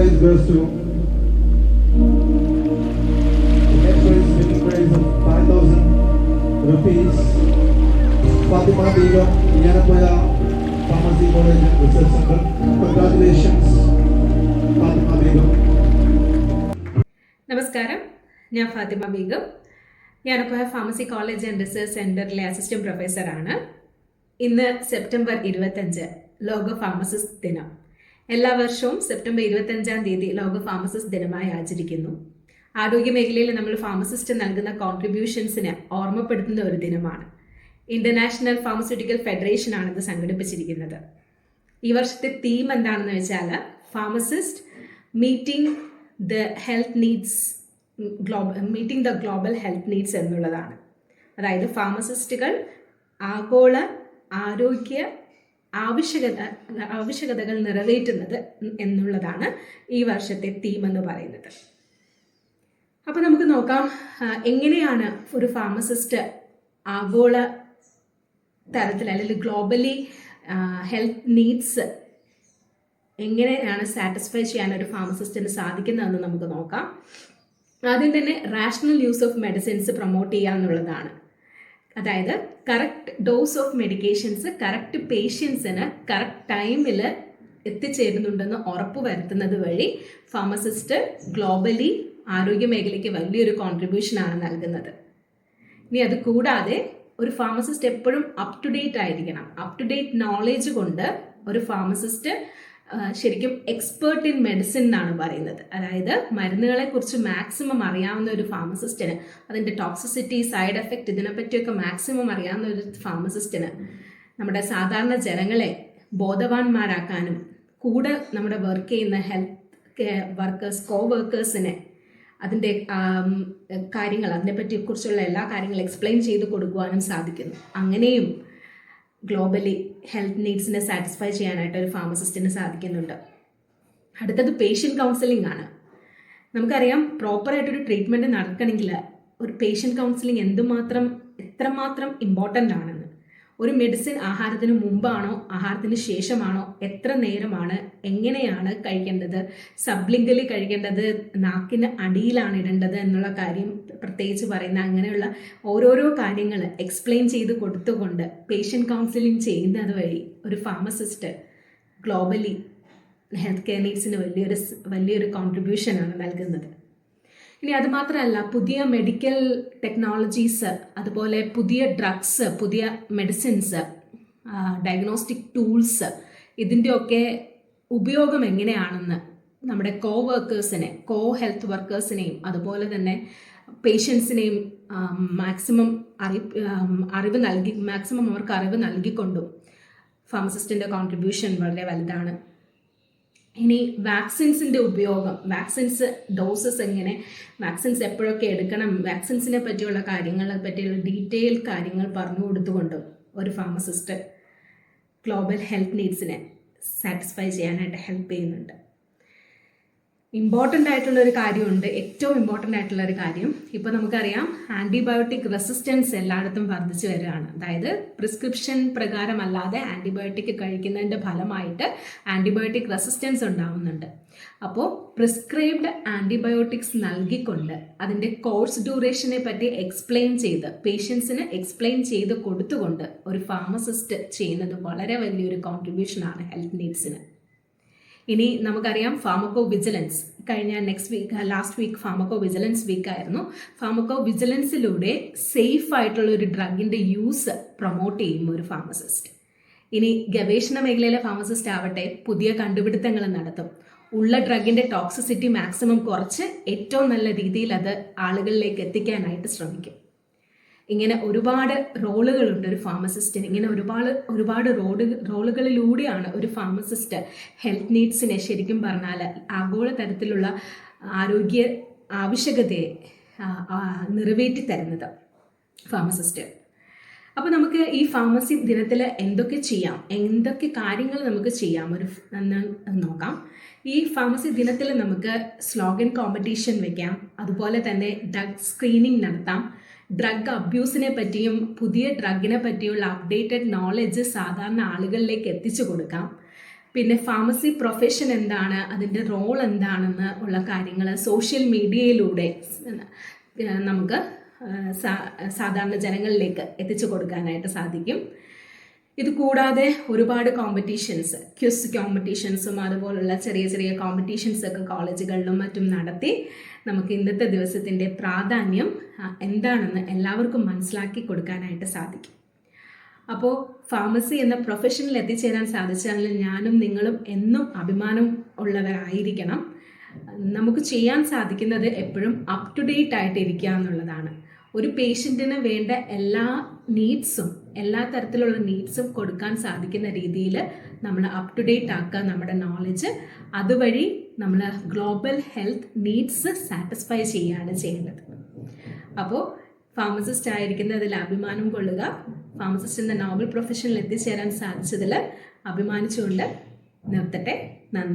prize goes to the next prize, winning prize of 5,000 rupees. Fatima Begum, Yanapoya Pharmacy College and Research Center. Congratulations, Fatima Begum. നമസ്കാരം, ഞാൻ ഫാത്തിമ ബീഗം. ഞാനിപ്പോൾ pharmacy college and research സെൻറ്ററിലെ assistant പ്രൊഫസറാണ്. ഇന്ന് September 25 ലോക pharmacist ദിനം. എല്ലാ വർഷവും സെപ്റ്റംബർ 25-ാം തീയതി ലോക ഫാർമസിസ്റ്റ് ദിനമായി ആചരിക്കുന്നു. ആരോഗ്യ മേഖലയിൽ നമ്മൾ ഫാർമസിസ്റ്റ് നൽകുന്ന കോൺട്രിബ്യൂഷൻസിനെ ഓർമ്മപ്പെടുത്തുന്ന ഒരു ദിനമാണ്. ഇന്റർനാഷണൽ ഫാർമസ്യൂട്ടിക്കൽ ഫെഡറേഷനാണ് ഇത് സംഘടിപ്പിച്ചിരിക്കുന്നത്. ഈ വർഷത്തെ തീം എന്താണെന്ന് വെച്ചാൽ pharmacist meeting the global health needs എന്നുള്ളതാണ്. അതായത് ഫാർമസിസ്റ്റുകൾ ആഗോള ആരോഗ്യ ആവശ്യകതകൾ നിറവേറ്റുന്നത് എന്നുള്ളതാണ് ഈ വർഷത്തെ തീം എന്ന് പറയുന്നത്. അപ്പോൾ നമുക്ക് നോക്കാം എങ്ങനെയാണ് ഒരു ഫാർമസിസ്റ്റ് ആഗോള തരത്തിൽ അല്ലെങ്കിൽ ഗ്ലോബലി ഹെൽത്ത് നീഡ്സ് എങ്ങനെയാണ് സാറ്റിസ്ഫൈ ചെയ്യാൻ ഒരു ഫാർമസിസ്റ്റിന് സാധിക്കുന്നതെന്ന് നമുക്ക് നോക്കാം. ആദ്യം തന്നെ rational use of medicines promote ചെയ്യുക എന്നുള്ളതാണ്. അതായത് correct dose of medications correct പേഷ്യൻസിന് കറക്റ്റ് ടൈമിൽ എത്തിച്ചേരുന്നുണ്ടെന്ന് ഉറപ്പ് വരുത്തുന്നത് വഴി ഫാർമസിസ്റ്റ് ഗ്ലോബലി ആരോഗ്യ മേഖലയ്ക്ക് വലിയൊരു കോൺട്രിബ്യൂഷനാണ് നൽകുന്നത്. ഇനി അത് കൂടാതെ ഒരു ഫാർമസിസ്റ്റ് എപ്പോഴും അപ് ടു ഡേറ്റ് ആയിരിക്കണം. അപ് ടു ഡേറ്റ് നോളേജ് കൊണ്ട് ഒരു ഫാർമസിസ്റ്റ് ശരിക്കും എക്സ്പേർട്ട് ഇൻ മെഡിസിൻ എന്നാണ് പറയുന്നത്. അതായത് മരുന്നുകളെ കുറിച്ച് മാക്സിമം അറിയാവുന്ന ഒരു ഫാർമസിസ്റ്റിന്, അതിൻ്റെ ടോക്സിസിറ്റി, സൈഡ് എഫക്റ്റ്, ഇതിനെപ്പറ്റിയൊക്കെ മാക്സിമം അറിയാവുന്ന ഒരു ഫാർമസിസ്റ്റിന് നമ്മുടെ സാധാരണ ജനങ്ങളെ ബോധവാന്മാരാക്കാനും കൂടെ നമ്മുടെ വർക്ക് ചെയ്യുന്ന ഹെൽത്ത് വർക്കേഴ്സ്, വർക്കേഴ്സിനെ അതിൻ്റെ കാര്യങ്ങൾ, അതിനെപ്പറ്റി കുറിച്ചുള്ള എല്ലാ കാര്യങ്ങളും എക്സ്പ്ലെയിൻ ചെയ്ത് കൊടുക്കുവാനും സാധിക്കുന്നു. അങ്ങനെയും ഗ്ലോബലി ഹെൽത്ത് നീഡ്സിനെ സാറ്റിസ്ഫൈ ചെയ്യാനായിട്ട് ഒരു ഫാർമസിസ്റ്റിന് സാധിക്കുന്നുണ്ട്. അടുത്തത് പേഷ്യൻ്റ് കൗൺസിലിംഗ് ആണ്. നമുക്കറിയാം പ്രോപ്പറായിട്ടൊരു ട്രീറ്റ്മെൻറ്റ് നടക്കണമെങ്കിൽ ഒരു പേഷ്യൻ്റ് കൗൺസിലിംഗ് എത്രമാത്രം ഇമ്പോർട്ടൻ്റ് ആണെന്ന്. ഒരു മെഡിസിൻ ആഹാരത്തിന് മുമ്പാണോ ആഹാരത്തിന് ശേഷമാണോ, എത്ര നേരമാണ്, എങ്ങനെയാണ് കഴിക്കേണ്ടത്, സബ്ലിംഗലി കഴിക്കേണ്ടത്, നാക്കിന് അടിയിലാണ് ഇടേണ്ടത് എന്നുള്ള കാര്യം പ്രത്യേകിച്ച് പറയുന്ന അങ്ങനെയുള്ള ഓരോരോ കാര്യങ്ങൾ എക്സ്പ്ലെയിൻ ചെയ്ത് കൊടുത്തുകൊണ്ട് പേഷ്യൻ്റ് കൗൺസിലിംഗ് ചെയ്യുന്നത് വഴി ഒരു ഫാർമസിസ്റ്റ് ഗ്ലോബലി ഹെൽത്ത് കെയർ നീഡ്സിന് വലിയൊരു കോൺട്രിബ്യൂഷനാണ് നൽകുന്നത്. ഇനി അതുമാത്രമല്ല, പുതിയ മെഡിക്കൽ ടെക്നോളജീസ്, അതുപോലെ പുതിയ ഡ്രഗ്സ്, പുതിയ മെഡിസിൻസ്, ഡയഗ്നോസ്റ്റിക് ടൂൾസ്, ഇതിൻ്റെയൊക്കെ ഉപയോഗം എങ്ങനെയാണെന്ന് നമ്മുടെ വർക്കേഴ്സിനെ, ഹെൽത്ത് വർക്കേഴ്സിനെയും അതുപോലെ തന്നെ പേഷ്യൻസിനെയും മാക്സിമം അവർക്ക് അറിവ് നൽകിക്കൊണ്ടും ഫാർമസിസ്റ്റിൻ്റെ കോൺട്രിബ്യൂഷൻ വളരെ വലുതാണ്. ഇനി വാക്സിൻസിൻ്റെ ഉപയോഗം, വാക്സിൻസ് ഡോസസ് എങ്ങനെ, വാക്സിൻസ് എപ്പോഴൊക്കെ എടുക്കണം, വാക്സിൻസിനെ പറ്റിയുള്ള കാര്യങ്ങളെ പറ്റിയുള്ള ഡീറ്റെയിൽ കാര്യങ്ങൾ പറഞ്ഞു കൊടുത്തുകൊണ്ടും ഒരു ഫാർമസിസ്റ്റ് ഗ്ലോബൽ ഹെൽത്ത് നീഡ്സിനെ സാറ്റിസ്ഫൈ ചെയ്യാനായിട്ട് ഹെൽപ്പ് ചെയ്യുന്നുണ്ട്. ഇമ്പോർട്ടൻ്റ് ആയിട്ടുള്ളൊരു കാര്യമുണ്ട്, ഏറ്റവും ഇമ്പോർട്ടൻ്റ് ആയിട്ടുള്ളൊരു കാര്യം. ഇപ്പോൾ നമുക്കറിയാം ആൻറ്റിബയോട്ടിക് റെസിസ്റ്റൻസ് എല്ലായിടത്തും വർദ്ധിച്ചു വരികയാണ്. അതായത് പ്രിസ്ക്രിപ്ഷൻ പ്രകാരമല്ലാതെ ആൻറ്റിബയോട്ടിക് കഴിക്കുന്നതിൻ്റെ ഫലമായിട്ട് ആൻറ്റിബയോട്ടിക് റെസിസ്റ്റൻസ് ഉണ്ടാവുന്നുണ്ട്. അപ്പോൾ പ്രിസ്ക്രൈബ്ഡ് ആൻറ്റിബയോട്ടിക്സ് നൽകിക്കൊണ്ട് അതിൻ്റെ കോഴ്സ് ഡ്യൂറേഷനെ പറ്റി പേഷ്യൻസിന് എക്സ്പ്ലെയിൻ ചെയ്ത് കൊടുത്തുകൊണ്ട് ഒരു ഫാർമസിസ്റ്റ് ചെയ്യുന്നത് വളരെ വലിയൊരു കോൺട്രിബ്യൂഷനാണ് ഹെൽത്ത് നീഡ്സിന്. ഇനി നമുക്കറിയാം pharmacovigilance, last week pharmacovigilance വീക്കായിരുന്നു. ഫാർമക്കോ വിജിലൻസിലൂടെ സേഫ് ആയിട്ടുള്ള ഒരു ഡ്രഗിൻ്റെ യൂസ് പ്രൊമോട്ട് ചെയ്യും ഒരു ഫാർമസിസ്റ്റ്. ഇനി ഗവേഷണ മേഖലയിലെ ഫാർമസിസ്റ്റ് ആവട്ടെ പുതിയ കണ്ടുപിടുത്തങ്ങൾ നടത്തും. ഉള്ള ഡ്രഗിൻ്റെ ടോക്സിസിറ്റി മാക്സിമം കുറച്ച് ഏറ്റവും നല്ല രീതിയിൽ അത് ആളുകളിലേക്ക് എത്തിക്കാനായിട്ട് ശ്രമിക്കും. ഇങ്ങനെ ഒരുപാട് റോളുകളുണ്ട് ഒരു ഫാർമസിസ്റ്റിന്. ഇങ്ങനെ ഒരുപാട് റോളുകളിലൂടെയാണ് ഒരു ഫാർമസിസ്റ്റ് ഹെൽത്ത് നീഡ്സിനെ ശരിക്കും പറഞ്ഞാൽ ആഗോള തരത്തിലുള്ള ആരോഗ്യ ആവശ്യകതയെ നിറവേറ്റി തരുന്നത് ഫാർമസിസ്റ്റ്. അപ്പോൾ നമുക്ക് ഈ ഫാർമസി ദിനത്തിൽ എന്തൊക്കെ കാര്യങ്ങൾ നമുക്ക് ചെയ്യാം എന്ന് നോക്കാം. ഈ ഫാർമസി ദിനത്തിൽ നമുക്ക് സ്ലോഗൻ കോമ്പറ്റീഷൻ വെക്കാം, അതുപോലെ തന്നെ ഡ്രഗ് സ്ക്രീനിങ് നടത്താം, ഡ്രഗ് അബ്യൂസിനെ പറ്റിയും പുതിയ ഡ്രഗിനെ പറ്റിയുള്ള അപ്ഡേറ്റഡ് നോളജ് സാധാരണ ആളുകളിലേക്ക് എത്തിച്ചു കൊടുക്കാം. പിന്നെ ഫാർമസി പ്രൊഫഷൻ എന്താണ്, അതിൻ്റെ റോൾ എന്താണെന്ന് ഉള്ള കാര്യങ്ങൾ സോഷ്യൽ മീഡിയയിലൂടെ നമുക്ക് സാധാരണ ജനങ്ങളിലേക്ക് എത്തിച്ചു കൊടുക്കാനായിട്ട് സാധിക്കും. ഇത് കൂടാതെ ഒരുപാട് കോമ്പറ്റീഷൻസ്, ക്വിസ് കോമ്പറ്റീഷൻസും അതുപോലുള്ള ചെറിയ ചെറിയ കോമ്പറ്റീഷൻസൊക്കെ കോളേജുകളിലും മറ്റും നടത്തി നമുക്ക് ഇന്നത്തെ ദിവസത്തിൻ്റെ പ്രാധാന്യം എന്താണെന്ന് എല്ലാവർക്കും മനസ്സിലാക്കി കൊടുക്കാനായിട്ട് സാധിക്കും. അപ്പോൾ ഫാർമസി എന്ന പ്രൊഫഷനിൽ എത്തിച്ചേരാൻ സാധിച്ചാൽ ഞാനും നിങ്ങളും എന്നും അഭിമാനം ഉള്ളവരായിരിക്കണം. നമുക്ക് ചെയ്യാൻ സാധിക്കുന്നത് എപ്പോഴും അപ് ടു ഡേറ്റ് ആയിട്ട് ഇരിക്കുക എന്നുള്ളതാണ്. ഒരു പേഷ്യൻറ്റിന് വേണ്ട എല്ലാ നീഡ്സും, എല്ലാ തരത്തിലുള്ള നീഡ്സും കൊടുക്കാൻ സാധിക്കുന്ന രീതിയിൽ നമ്മൾ അപ് ടു ഡേറ്റ് ആക്കുക നമ്മുടെ നോളജ്. അതുവഴി നമ്മൾ ഗ്ലോബൽ ഹെൽത്ത് നീഡ്സ് സാറ്റിസ്ഫൈ ചെയ്യുകയാണ് ചെയ്യേണ്ടത്. അപ്പോൾ ഫാർമസിസ്റ്റ് ആയിരിക്കുന്നതിൽ അഭിമാനം കൊള്ളുക. ഫാർമസിസ്റ്റ് എന്ന നോബൽ പ്രൊഫഷനിൽ എത്തിച്ചേരാൻ സാധിച്ചതിൽ അഭിമാനിച്ചുകൊണ്ട് നിർത്തട്ടെ. നന്ദി.